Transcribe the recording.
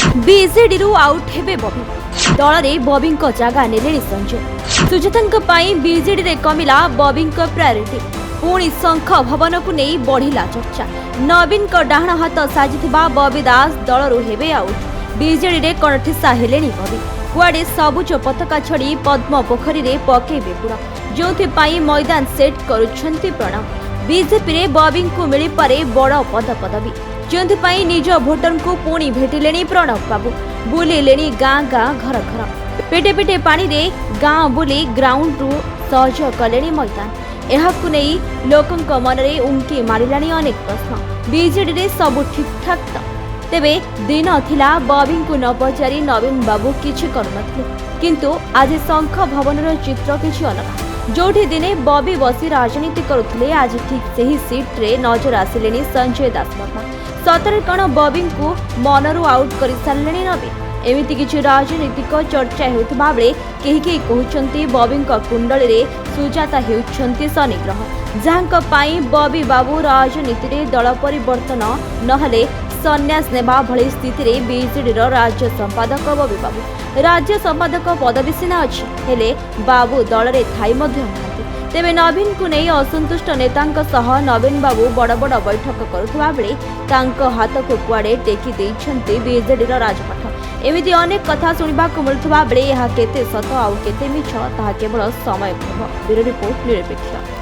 BJD out हेबे बबी दल में बबी जगह नेले संजय सुजाता बीजेडी में कमिला बबी प्रायोरिटी पुणी शंख भवन को नहीं बढ़िला चर्चा नवीन डाहाण हाथ साजि बबी दास दलू हेबे आउट बीजेडी में कणठिसा हेले बबी कुआडे सबुज पताका छड़ी पद्म पोखरी रे पकेबे बुड़ जो मैदान सेट करुछंती प्रणव बीजेपी रे बबी को मिल पारे बड़ पदपदवी जो निज भोटर को पुणी भेटिले प्रणव बाबू बुलिले गाँ गाँ घर घर पेटे पेटे पानी रे गाँ बुली ग्राउंड रु सहज कले मैदान यहाकु नहीं लोकंक मन रे उंकी मारिलानी अनेक प्रश्न बीजेडी रे सब ठीक ठाक तो तेबे दिन थिला बबी को न पचारि नवीन बाबू किछि करनथिले किंतु आज शंख भवन चित्र किछि अलग जोठी दिने बबी बसी राजनीति करुथिले आज ठीक सही सीट रे नजर आसिलेनी संजय दास वर्मा सतरे कण बबी को मनरु आउट कर सारे नवीन एमिति किछि राजनीतिक चर्चा हेउथिबा बेले केही केही कहउछंती बबी कुंडली रे सुजाता हेउछंती शनिग्रह जांक पाई बबी बाबू राजनीति रे दल परिवर्तन नहले सन्यास नेबा भली स्थिति रे बीजेडी राज्य संपादक बबी बाबू राज्य संपादक पदवी सीना अछि हेले बाबू दल रे थाई मध्य नाहांती तेबे नवीन को नहीं असंतुष्ट नेतांक सह नवीन बाबू बड़ बड़ बैठक करुथबा बेले तांक हाथ को कुआडे टेकी देइछंती बीजेडी राजपाठ एमिति अनेक कथा सुनिबा को मिलथबा बेले यहा केते सत आउ केते मिछ ताहा केवल समय कहब। ब्यूरो रिपोर्ट निरपेक्ष।